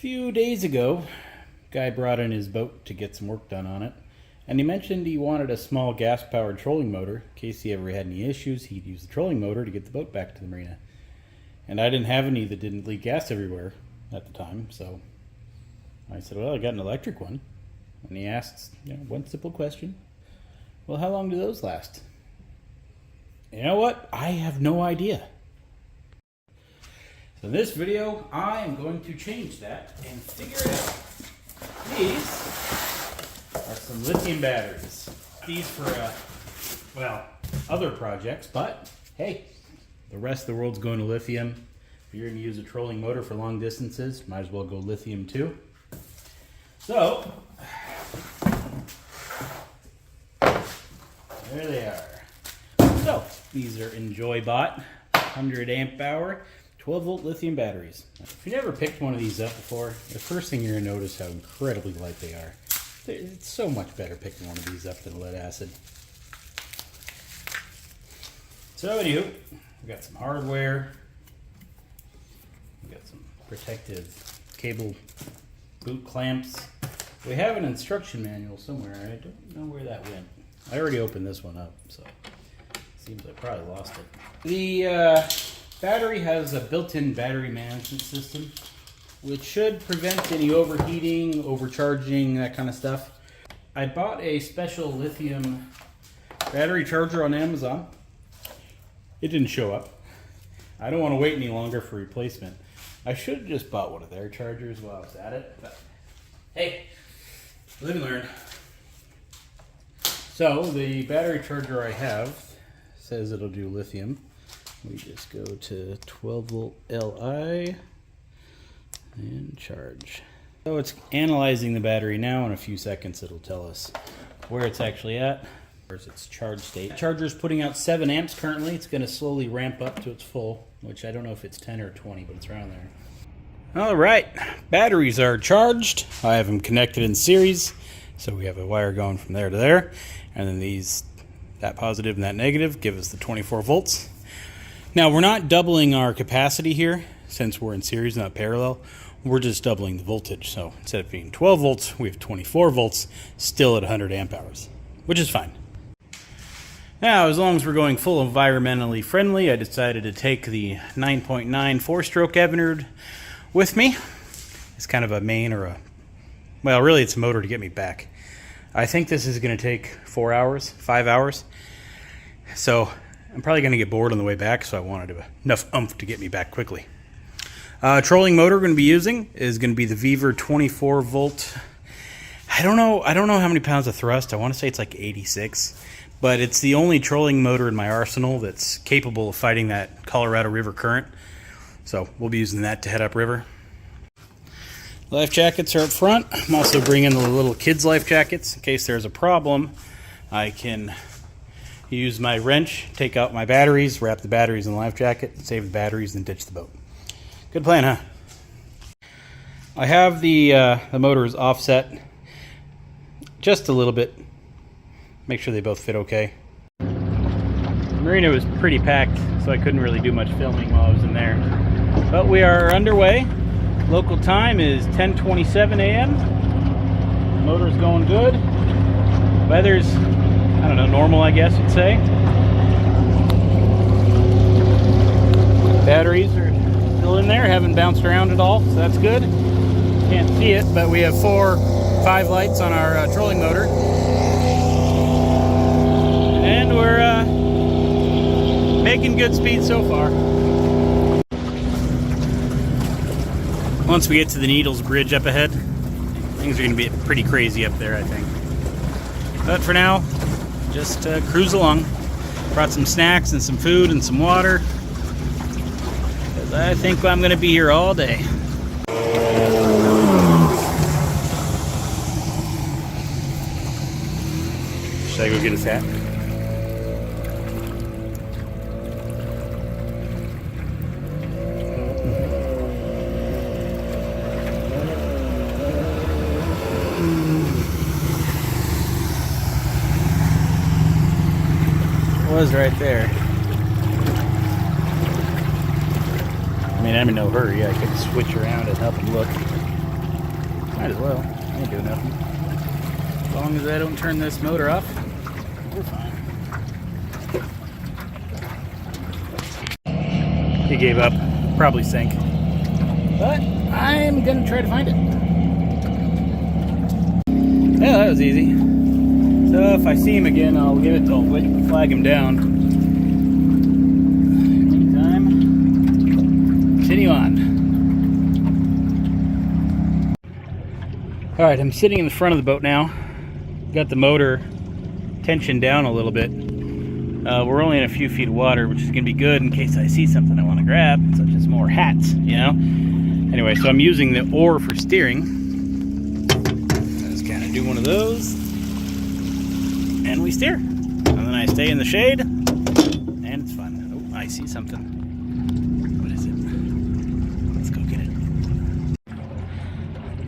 few days ago, guy brought in his boat to get some work done on it, and he mentioned he wanted a small gas-powered trolling motor. In case he ever had any issues, he'd use the trolling motor to get the boat back to the marina. And I didn't have any that didn't leak gas everywhere at the time, so I said, well, I got an electric one. And he asked, one simple question. Well, how long do those last? You know what? I have no idea. So in this video, I am going to change that and figure it out. These are some lithium batteries. These for, other projects, but hey, the rest of the world's going to lithium. If you're going to use a trolling motor for long distances, might as well go lithium too. So, there they are. So, these are Enjoybot 100 amp hour 12 volt lithium batteries. If you never picked one of these up before, the first thing you're going to notice how incredibly light they are. It's so much better picking one of these up than lead acid. So anywho, we've got some hardware. We've got some protective cable boot clamps. We have an instruction manual somewhere. I don't know where that went. I already opened this one up, so it seems I probably lost it. The battery has a built-in battery management system, which should prevent any overheating, overcharging, that kind of stuff. I bought a special lithium battery charger on Amazon. It didn't show up. I don't want to wait any longer for replacement. I should have just bought one of their chargers while I was at it, but hey, live and learn. So the battery charger I have says it'll do lithium. We just go to 12 volt Li and charge. So it's analyzing the battery now. In a few seconds it'll tell us where it's actually at. Where's its charge state. The charger's putting out 7 amps currently. It's going to slowly ramp up to its full, which I don't know if it's 10 or 20, but it's around there. All right, batteries are charged. I have them connected in series, so we have a wire going from there to there, and then these, that positive and that negative, give us the 24 volts. Now we're not doubling our capacity here, since we're in series, not parallel. We're just doubling the voltage. So instead of being 12 volts, we have 24 volts, still at 100 amp hours, which is fine. Now, as long as we're going full environmentally friendly, I decided to take the 9.9 4-stroke Evinrude with me. It's kind of a main or a, well, really it's a motor to get me back. I think this is going to take 4 hours, 5 hours. So I'm probably going to get bored on the way back, so I wanted enough oomph to get me back quickly. Trolling motor we're going to be using is going to be the Viver 24 volt. I don't know how many pounds of thrust. I want to say it's like 86, but it's the only trolling motor in my arsenal that's capable of fighting that Colorado River current. So we'll be using that to head upriver. Life jackets are up front. I'm also bringing the little kids' life jackets in case there's a problem. I can use my wrench, take out my batteries, wrap the batteries in the life jacket, save the batteries, and ditch the boat. Good plan, huh? I have the motors offset just a little bit. Make sure they both fit okay. The marina was pretty packed, so I couldn't really do much filming while I was in there. But we are underway. Local time is 10:27 a.m. Motor's going good. Weather's, I don't know, normal, I guess you'd say. Batteries are still in there, haven't bounced around at all, so that's good. Can't see it, but we have 5 lights on our trolling motor. And we're making good speed so far. Once we get to the Needles Bridge up ahead, things are going to be pretty crazy up there, I think. But for now, just cruise along. Brought some snacks and some food and some water, because I think I'm going to be here all day. Should I go get his hat? Was right there. I mean, I'm in no hurry. I could switch around and help him look. Might as well. Ain't doing nothing. As long as I don't turn this motor off, we're fine. He gave up. Probably sank. But I'm gonna try to find it. Yeah, that was easy. So if I see him again, I'll give it. I'll flag him down. Meantime, continue on. All right, I'm sitting in the front of the boat now. Got the motor tensioned down a little bit. We're only in a few feet of water, which is going to be good in case I see something I want to grab, such as more hats, you know? Anyway, so I'm using the oar for steering. Just kind of do one of those. And we steer. And then I stay in the shade. And it's fun. Oh, I see something. What is it? Let's go get it.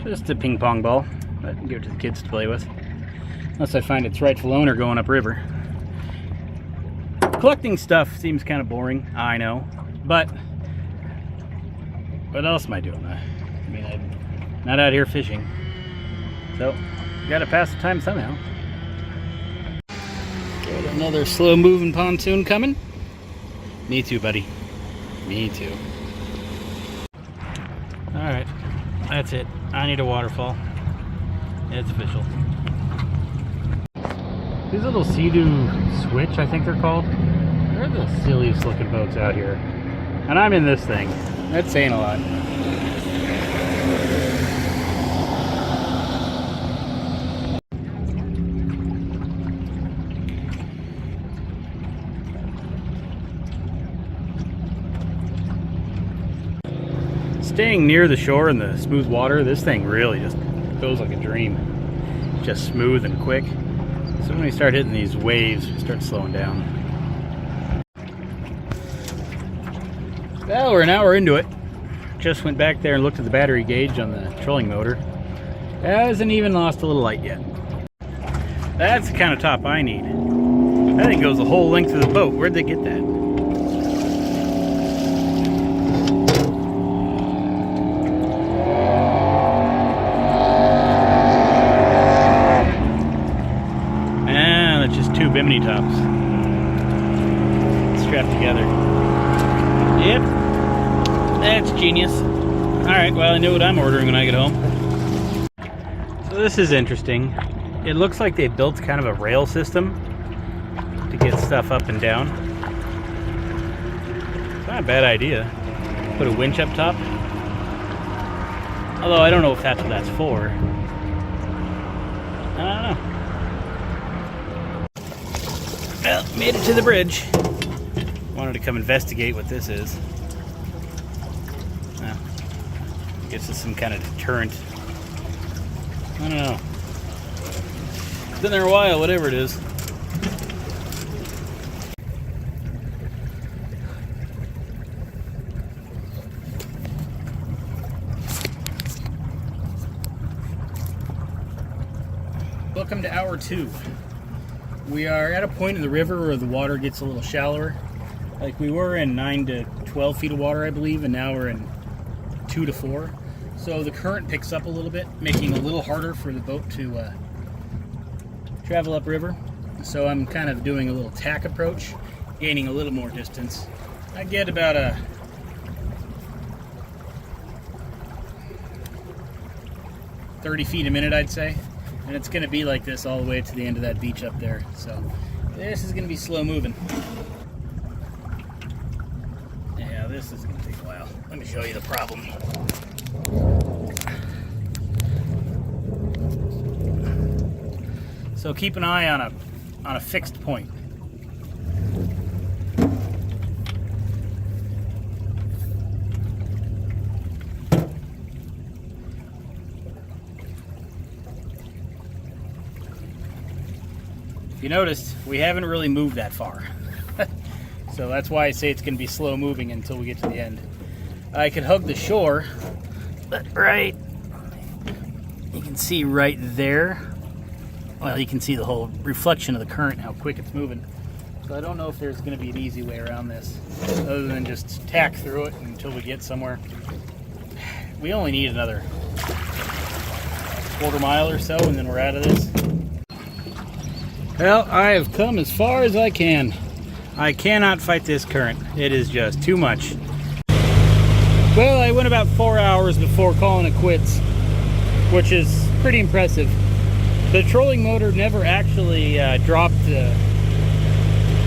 Just a ping pong ball. But give it to the kids to play with. Unless I find its rightful owner going upriver. Collecting stuff seems kind of boring, I know, but what else am I doing? I mean, I'm not out here fishing, so gotta pass the time somehow. Got another slow-moving pontoon coming. Me too, buddy. Me too. All right, that's it. I need a waterfall. It's official. These little Sea-Doo Switch, I think they're called. They're the silliest looking boats out here. And I'm in this thing. That's saying a lot. Staying near the shore in the smooth water, this thing really just goes like a dream. Just smooth and quick. So when we start hitting these waves, we start slowing down. Well, we're an hour into it. Just went back there and looked at the battery gauge on the trolling motor. Hasn't even lost a little light yet. That's the kind of top I need. That thing goes the whole length of the boat. Where'd they get that? Two bimini tops strapped together. Yep, that's genius. Alright, well, I know what I'm ordering when I get home. So this is interesting. It looks like they built kind of a rail system to get stuff up and down. It's not a bad idea. Put a winch up top. Although I don't know if that's what that's for. I don't know. Well, made it to the bridge. Wanted to come investigate what this is. Well, I guess it's some kind of deterrent. I don't know. Been there a while, whatever it is. Welcome to hour 2. We are at a point in the river where the water gets a little shallower. Like we were in 9 to 12 feet of water, I believe, and now we're in 2 to 4. So the current picks up a little bit, making it a little harder for the boat to travel upriver. So I'm kind of doing a little tack approach, gaining a little more distance. I get about a 30 feet a minute, I'd say. And it's going to be like this all the way to the end of that beach up there. So this is going to be slow moving. Yeah, this is going to take a while. Let me show you the problem. So keep an eye on a fixed point. You noticed we haven't really moved that far. So that's why I say it's going to be slow moving until we get to the end. I could hug the shore, but right, you can see right there, well, you can see the whole reflection of the current, how quick it's moving. So I don't know if there's going to be an easy way around this, other than just tack through it until we get somewhere. We only need another quarter mile or so, and then we're out of this. Well, I have come as far as I can. I cannot fight this current. It is just too much. Well, I went about 4 hours before calling it quits, which is pretty impressive. The trolling motor never actually dropped a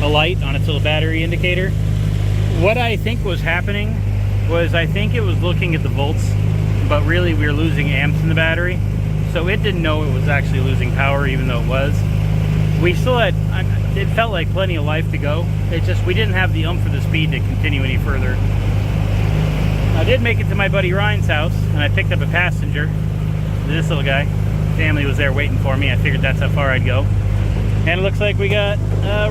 light on its little battery indicator. What I think was happening was I think it was looking at the volts, but really we were losing amps in the battery. So it didn't know it was actually losing power, even though it was. We still had, it felt like plenty of life to go. It just, we didn't have the oomph or the speed to continue any further. I did make it to my buddy Ryan's house, and I picked up a passenger. This little guy. Family was there waiting for me. I figured that's how far I'd go. And it looks like we got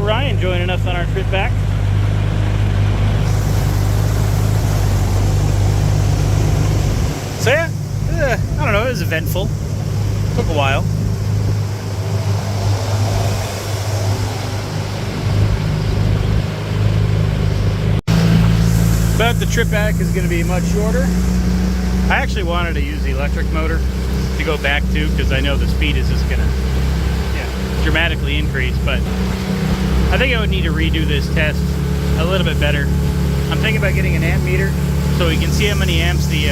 Ryan joining us on our trip back. So yeah, I don't know, it was eventful. Took a while. But the trip back is going to be much shorter. I actually wanted to use the electric motor to go back to, because I know the speed is just going to dramatically increase, but I think I would need to redo this test a little bit better. I'm thinking about getting an amp meter so we can see how many amps the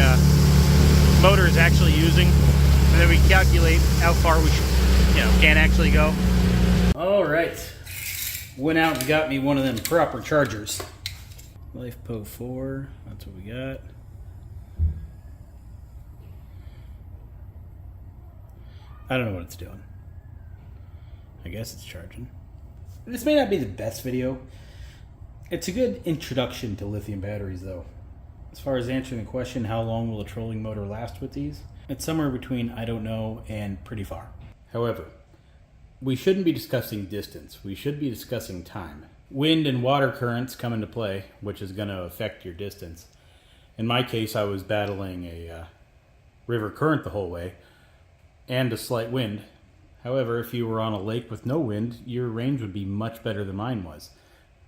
motor is actually using, and then we calculate how far we can actually go. All right, went out and got me one of them proper chargers. LiFePO4, that's what we got. I don't know what it's doing. I guess it's charging. This may not be the best video. It's a good introduction to lithium batteries though. As far as answering the question, how long will a trolling motor last with these? It's somewhere between I don't know and pretty far. However, we shouldn't be discussing distance. We should be discussing time. Wind and water currents come into play, which is going to affect your distance. In my case, I was battling a river current the whole way and a slight wind. However, if you were on a lake with no wind, your range would be much better than mine was.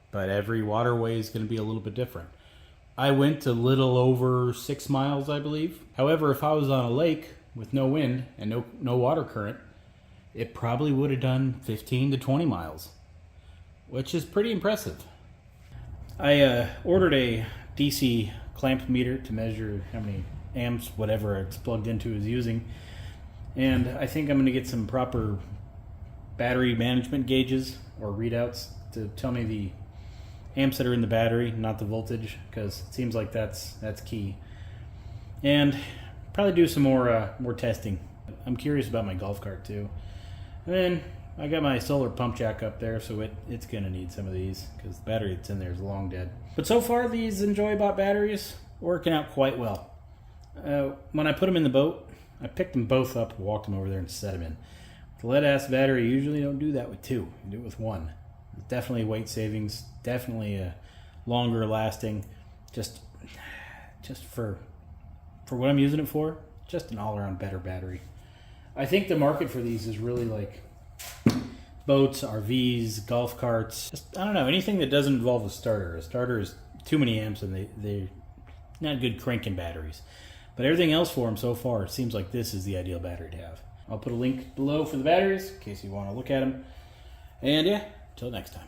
But every waterway is going to be a little bit different. I went a little over 6 miles, I believe. However, if I was on a lake with no wind and no water current, it probably would have done 15 to 20 miles, which is pretty impressive. I ordered a DC clamp meter to measure how many amps, whatever it's plugged into, is using. And I think I'm going to get some proper battery management gauges or readouts to tell me the amps that are in the battery, not the voltage, because it seems like that's key. And probably do some more testing. I'm curious about my golf cart too. And then I got my solar pump jack up there, so it's going to need some of these because the battery that's in there is long dead. But so far, these Enjoybot batteries working out quite well. When I put them in the boat, I picked them both up, walked them over there, and set them in. The lead-acid battery, you usually don't do that with two. You do it with one. Definitely weight savings, definitely a longer lasting. Just for what I'm using it for, just an all-around better battery. I think the market for these is really like boats, RVs, golf carts. Just, I don't know, anything that doesn't involve a starter. A starter is too many amps and they're not good cranking batteries. But everything else for them so far, it seems like this is the ideal battery to have. I'll put a link below for the batteries in case you want to look at them. And yeah, until next time.